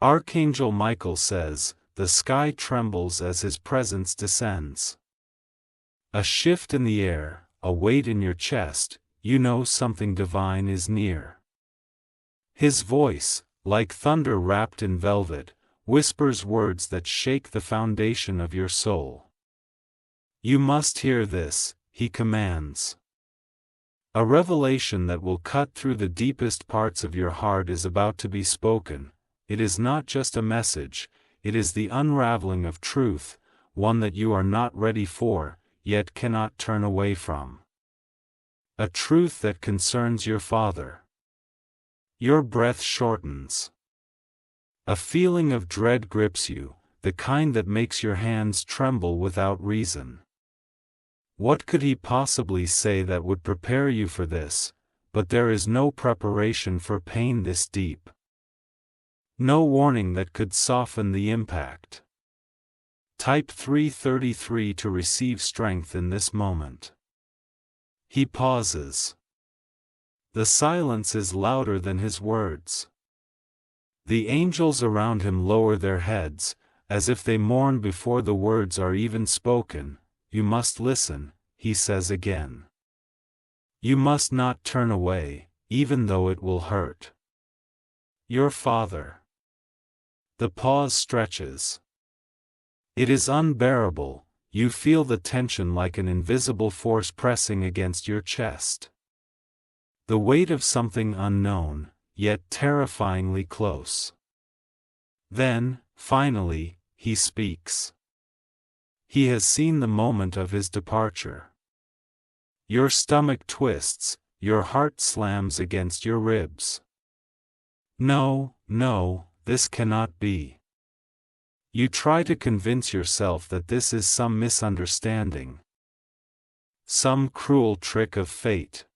Archangel Michael says, "The sky trembles as his presence descends." A shift in the air, a weight in your chest, you know something divine is near. His voice, like thunder wrapped in velvet, whispers words that shake the foundation of your soul. "You must hear this," he commands. A revelation that will cut through the deepest parts of your heart is about to be spoken. It is not just a message, it is the unraveling of truth, one that you are not ready for, yet cannot turn away from. A truth that concerns your Father. Your breath shortens. A feeling of dread grips you, the kind that makes your hands tremble without reason. What could he possibly say that would prepare you for this? But there is no preparation for pain this deep. No warning that could soften the impact. Type 333 to receive strength in this moment. He pauses. The silence is louder than his words. The angels around him lower their heads, as if they mourn before the words are even spoken. "You must listen," he says again. "You must not turn away, even though it will hurt. Your Father." The pause stretches. It is unbearable, you feel the tension like an invisible force pressing against your chest. The weight of something unknown, yet terrifyingly close. Then, finally, he speaks. He has seen the moment of his departure. Your stomach twists, your heart slams against your ribs. No, no, this cannot be. You try to convince yourself that this is some misunderstanding. Some cruel trick of fate.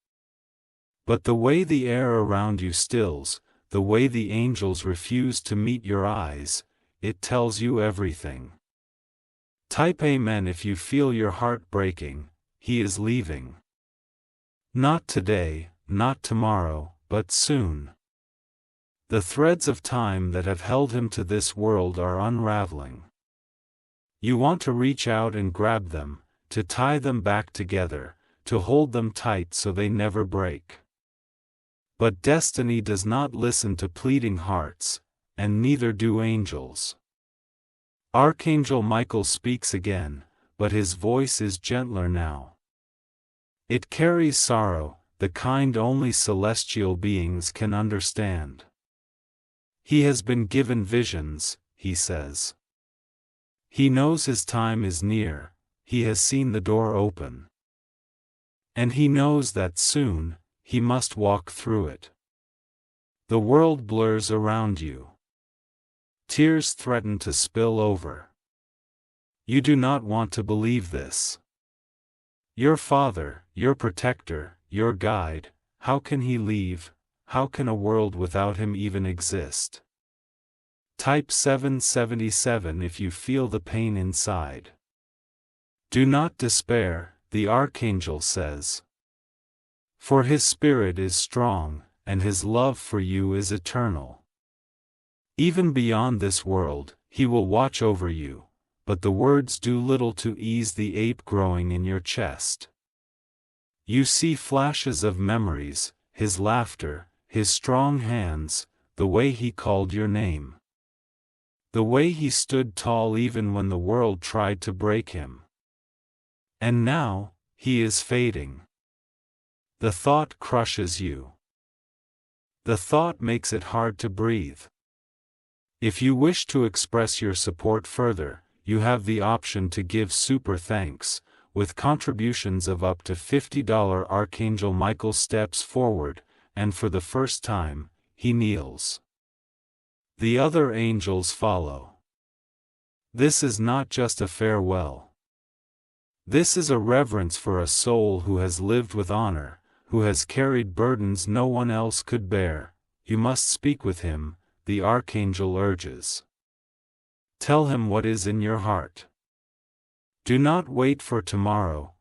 But the way the air around you stills, the way the angels refuse to meet your eyes, it tells you everything. Type Amen if you feel your heart breaking. He is leaving. Not today, not tomorrow, but soon. The threads of time that have held him to this world are unraveling. You want to reach out and grab them, to tie them back together, to hold them tight so they never break. But destiny does not listen to pleading hearts, and neither do angels. Archangel Michael speaks again, but his voice is gentler now. It carries sorrow, the kind only celestial beings can understand. He has been given visions, he says. He knows his time is near, he has seen the door open. And he knows that soon, he must walk through it. The world blurs around you. Tears threaten to spill over. You do not want to believe this. Your Father, your protector, your guide, how can he leave? How can a world without him even exist? Type 777 if you feel the pain inside. Do not despair, the Archangel says. For his spirit is strong, and his love for you is eternal. Even beyond this world, he will watch over you, but the words do little to ease the ache growing in your chest. You see flashes of memories, his laughter, his strong hands, the way he called your name. The way he stood tall even when the world tried to break him. And now, he is fading. The thought crushes you. The thought makes it hard to breathe. If you wish to express your support further, you have the option to give super thanks, with contributions of up to $50. Archangel Michael steps forward, and for the first time, he kneels. The other angels follow. This is not just a farewell. This is a reverence for a soul who has lived with honor, who has carried burdens no one else could bear. You must speak with him, the Archangel urges. Tell him what is in your heart. Do not wait for tomorrow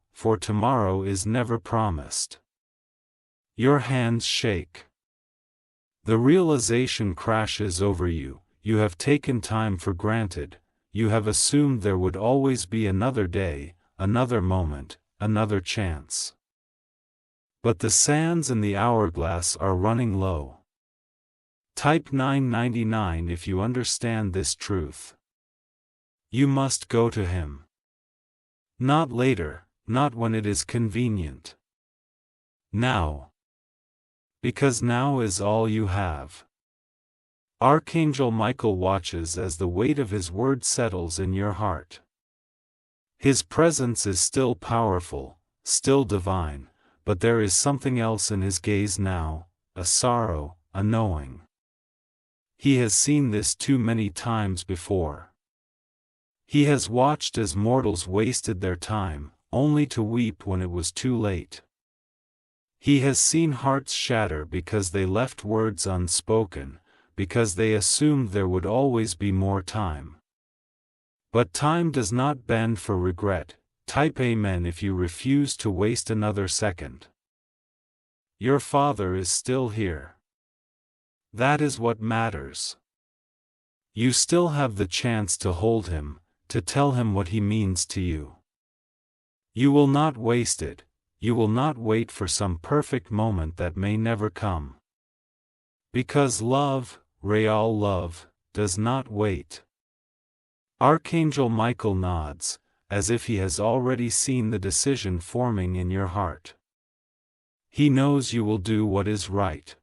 is never promised. Your hands shake. The realization crashes over you, you have taken time for granted, you have assumed there would always be another day, another moment, another chance. But the sands in the hourglass are running low. Type 999 if you understand this truth. You must go to him. Not later, not when it is convenient. Now. Because now is all you have. Archangel Michael watches as the weight of his word settles in your heart. His presence is still powerful, still divine, but there is something else in his gaze now, a sorrow, a knowing. He has seen this too many times before. He has watched as mortals wasted their time, only to weep when it was too late. He has seen hearts shatter because they left words unspoken, because they assumed there would always be more time. But time does not bend for regret. Type Amen if you refuse to waste another second. Your Father is still here. That is what matters. You still have the chance to hold him, to tell him what he means to you. You will not waste it, you will not wait for some perfect moment that may never come. Because love, real love, does not wait. Archangel Michael nods, as if he has already seen the decision forming in your heart. He knows you will do what is right.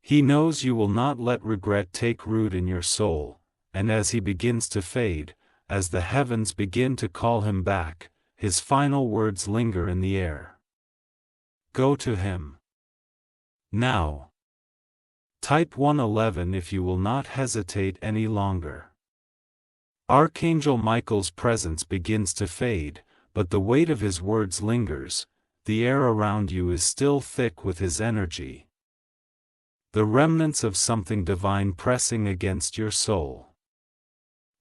He knows you will not let regret take root in your soul, and as he begins to fade, as the heavens begin to call him back, his final words linger in the air. Go to him. Now. Type 111 if you will not hesitate any longer. Archangel Michael's presence begins to fade, but the weight of his words lingers, the air around you is still thick with his energy. The remnants of something divine pressing against your soul.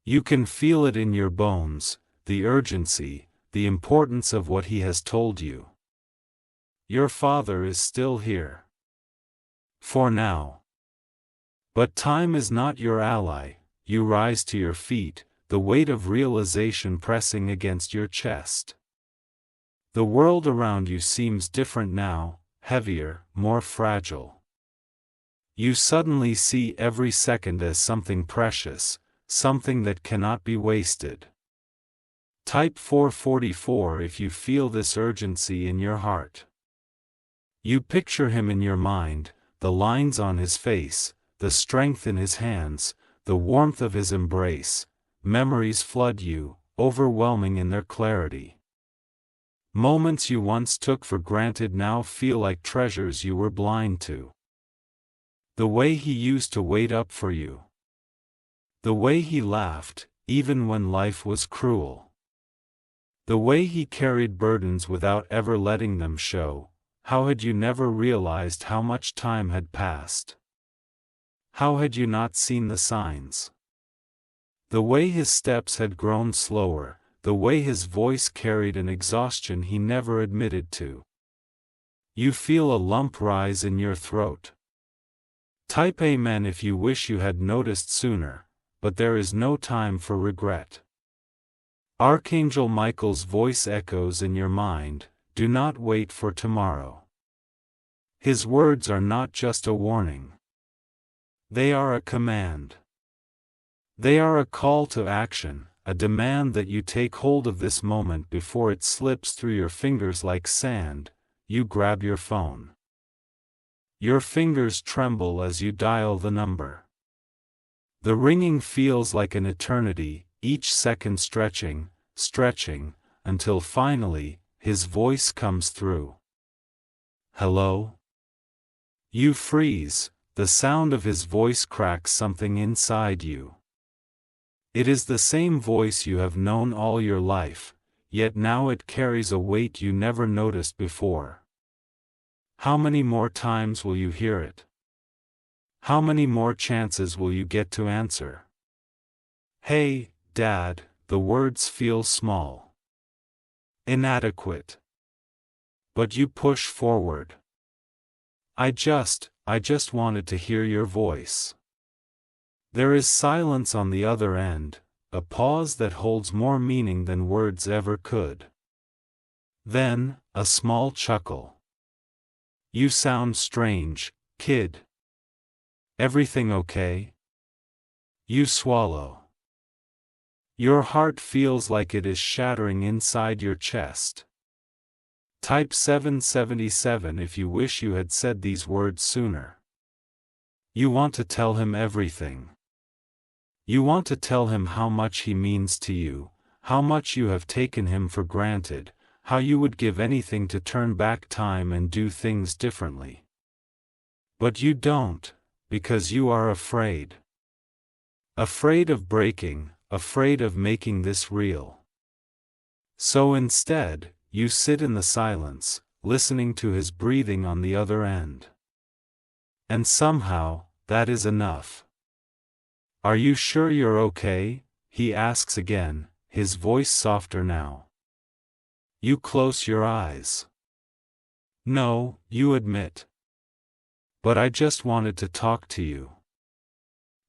You can feel it in your bones, the urgency, the importance of what he has told you. Your Father is still here. For now. But time is not your ally. You rise to your feet, the weight of realization pressing against your chest. The world around you seems different now, heavier, more fragile. You suddenly see every second as something precious, something that cannot be wasted. Type 444 if you feel this urgency in your heart. You picture him in your mind, the lines on his face, the strength in his hands, the warmth of his embrace. Memories flood you, overwhelming in their clarity. Moments you once took for granted now feel like treasures you were blind to. The way he used to wait up for you. The way he laughed, even when life was cruel. The way he carried burdens without ever letting them show. How had you never realized how much time had passed? How had you not seen the signs? The way his steps had grown slower, the way his voice carried an exhaustion he never admitted to. You feel a lump rise in your throat. Type Amen if you wish you had noticed sooner, but there is no time for regret. Archangel Michael's voice echoes in your mind, do not wait for tomorrow. His words are not just a warning. They are a command. They are a call to action, a demand that you take hold of this moment before it slips through your fingers like sand. You grab your phone. Your fingers tremble as you dial the number. The ringing feels like an eternity, each second stretching, until finally, his voice comes through. Hello? You freeze, the sound of his voice cracks something inside you. It is the same voice you have known all your life, yet now it carries a weight you never noticed before. How many more times will you hear it? How many more chances will you get to answer? Hey, Dad, the words feel small. Inadequate. But you push forward. I just wanted to hear your voice. There is silence on the other end, a pause that holds more meaning than words ever could. Then, a small chuckle. "You sound strange, kid. Everything okay?" You swallow. Your heart feels like it is shattering inside your chest. Type 777 if you wish you had said these words sooner. You want to tell him everything. You want to tell him how much he means to you, how much you have taken him for granted, how you would give anything to turn back time and do things differently. But you don't, because you are afraid. Afraid of breaking, afraid of making this real. So instead, you sit in the silence, listening to his breathing on the other end. And somehow, that is enough. "Are you sure you're okay?" he asks again, his voice softer now. You close your eyes. "No," you admit. "But I just wanted to talk to you."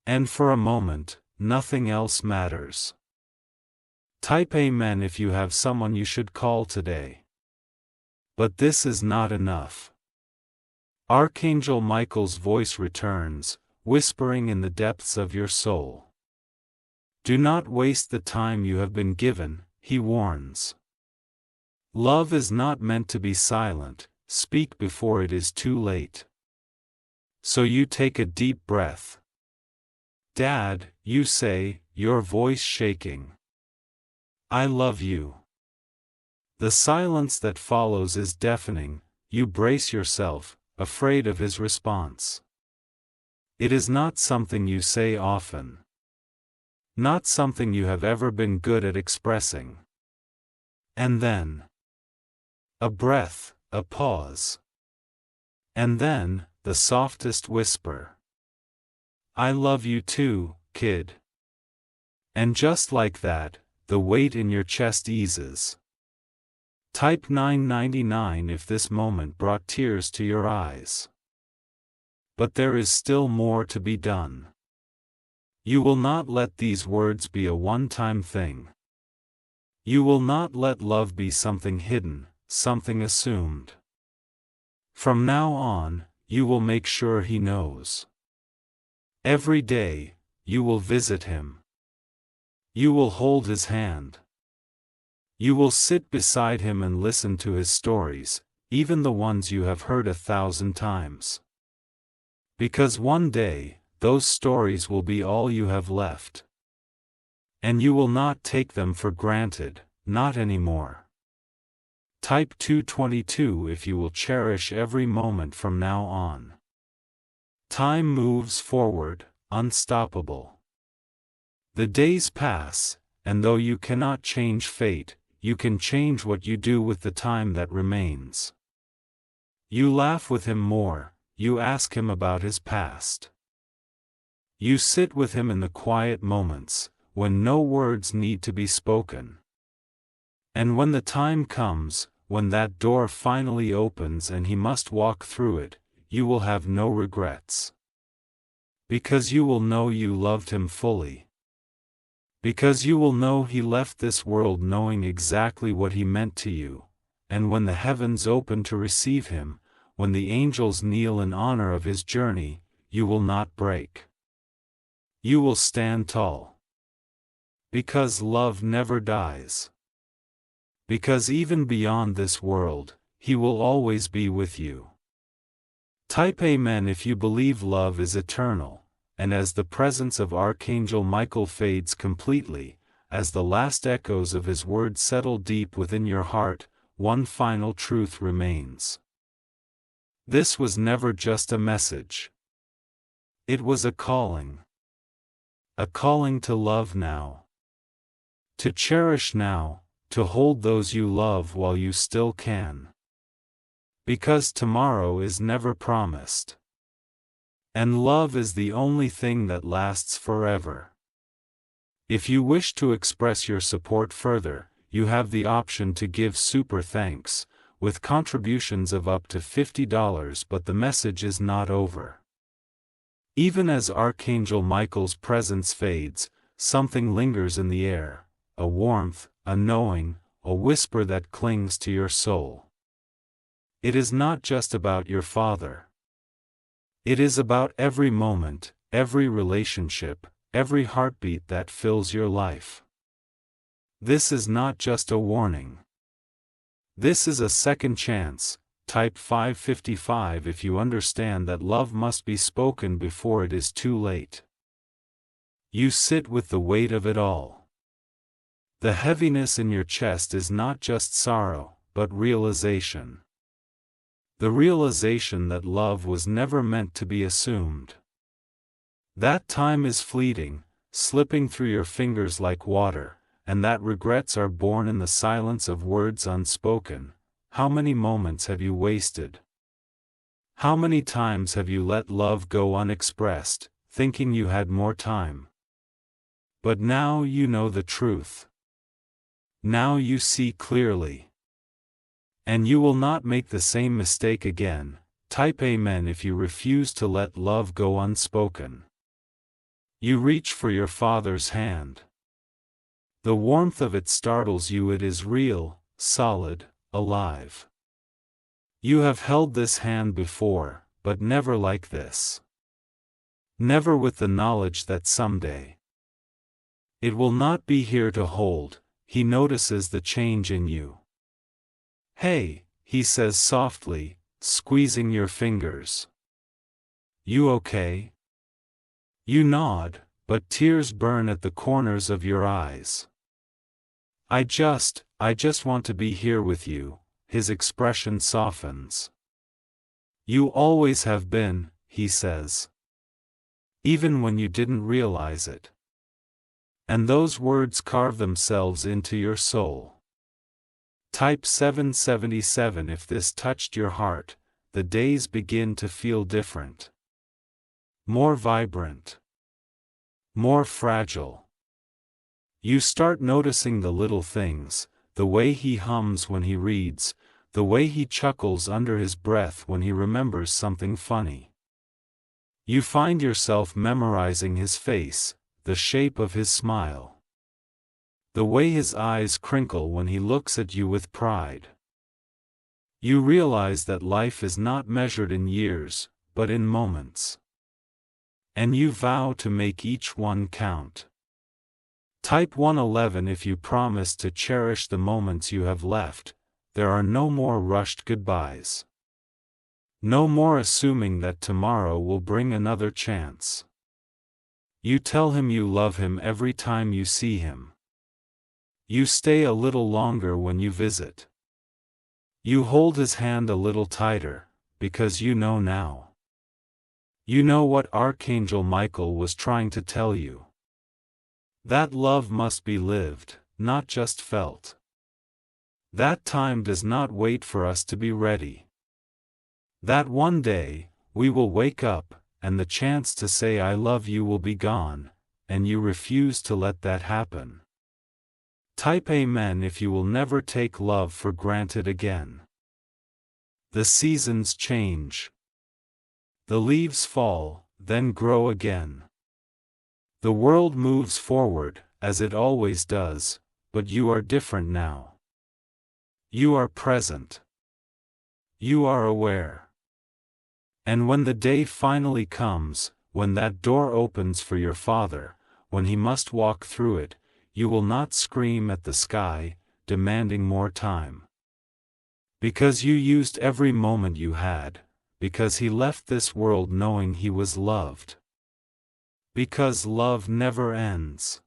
And for a moment, nothing else matters. Type Amen if you have someone you should call today. But this is not enough. Archangel Michael's voice returns, whispering in the depths of your soul. Do not waste the time you have been given, he warns. Love is not meant to be silent, speak before it is too late. So you take a deep breath. "Dad," you say, your voice shaking. "I love you." The silence that follows is deafening, you brace yourself, afraid of his response. It is not something you say often. Not something you have ever been good at expressing. And then, a breath, a pause. And then, the softest whisper. "I love you too, kid." And just like that, the weight in your chest eases. Type 999 if this moment brought tears to your eyes. But there is still more to be done. You will not let these words be a one-time thing. You will not let love be something hidden, something assumed. From now on, you will make sure he knows. Every day, you will visit him. You will hold his hand. You will sit beside him and listen to his stories, even the ones you have heard 1,000 times. Because one day, those stories will be all you have left. And you will not take them for granted, not anymore. Type 222 if you will cherish every moment from now on. Time moves forward, unstoppable. The days pass, and though you cannot change fate, you can change what you do with the time that remains. You laugh with him more, you ask him about his past. You sit with him in the quiet moments, when no words need to be spoken. And when the time comes, when that door finally opens and he must walk through it, you will have no regrets. Because you will know you loved him fully. Because you will know he left this world knowing exactly what he meant to you, and when the heavens open to receive him, when the angels kneel in honor of his journey, you will not break. You will stand tall. Because love never dies. Because even beyond this world, he will always be with you. Type Amen if you believe love is eternal, and as the presence of Archangel Michael fades completely, as the last echoes of his words settle deep within your heart, one final truth remains. This was never just a message. It was a calling. A calling to love now. To cherish now, to hold those you love while you still can. Because tomorrow is never promised. And love is the only thing that lasts forever. If you wish to express your support further, you have the option to give super thanks, with contributions of up to $50, but the message is not over. Even as Archangel Michael's presence fades, something lingers in the air, a warmth, a knowing, a whisper that clings to your soul. It is not just about your father. It is about every moment, every relationship, every heartbeat that fills your life. This is not just a warning. This is a second chance. Type 555 if you understand that love must be spoken before it is too late. You sit with the weight of it all. The heaviness in your chest is not just sorrow, but realization. The realization that love was never meant to be assumed. That time is fleeting, slipping through your fingers like water, and that regrets are born in the silence of words unspoken. How many moments have you wasted? How many times have you let love go unexpressed, thinking you had more time? But now you know the truth. Now you see clearly. And you will not make the same mistake again. Type Amen if you refuse to let love go unspoken. You reach for your father's hand. The warmth of it startles you. It is real, solid, alive. You have held this hand before, but never like this. Never with the knowledge that someday it will not be here to hold. He notices the change in you. Hey, he says softly, squeezing your fingers. You okay? You nod, but tears burn at the corners of your eyes. I just want to be here with you. His expression softens. You always have been, he says. Even when you didn't realize it. And those words carve themselves into your soul. Type 777 if this touched your heart. The days begin to feel different. More vibrant. More fragile. You start noticing the little things, the way he hums when he reads, the way he chuckles under his breath when he remembers something funny. You find yourself memorizing his face, the shape of his smile. The way his eyes crinkle when he looks at you with pride. You realize that life is not measured in years, but in moments. And you vow to make each one count. Type 111 if you promise to cherish the moments you have left. There are no more rushed goodbyes. No more assuming that tomorrow will bring another chance. You tell him you love him every time you see him. You stay a little longer when you visit. You hold his hand a little tighter, because you know now. You know what Archangel Michael was trying to tell you. That love must be lived, not just felt. That time does not wait for us to be ready. That one day, we will wake up, and the chance to say I love you will be gone, and you refuse to let that happen. Type Amen if you will never take love for granted again. The seasons change. The leaves fall, then grow again. The world moves forward, as it always does, but you are different now. You are present. You are aware. And when the day finally comes, when that door opens for your father, when he must walk through it, you will not scream at the sky, demanding more time. Because you used every moment you had, because he left this world knowing he was loved. Because love never ends.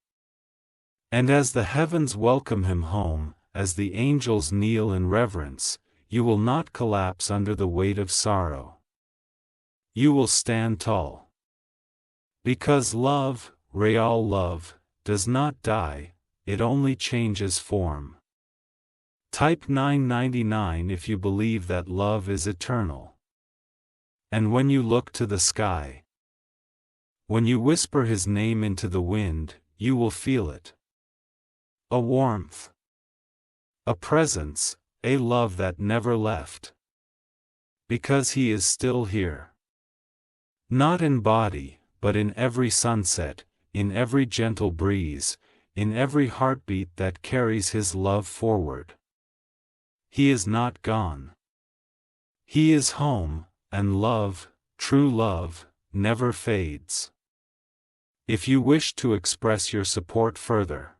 And as the heavens welcome him home, as the angels kneel in reverence, you will not collapse under the weight of sorrow. You will stand tall. Because love, real love, does not die, it only changes form. Type 999 if you believe that love is eternal. And when you look to the sky, when you whisper his name into the wind, you will feel it. A warmth. A presence, a love that never left. Because he is still here. Not in body, but in every sunset, in every gentle breeze, in every heartbeat that carries his love forward. He is not gone. He is home, and love, true love, never fades. If you wish to express your support further,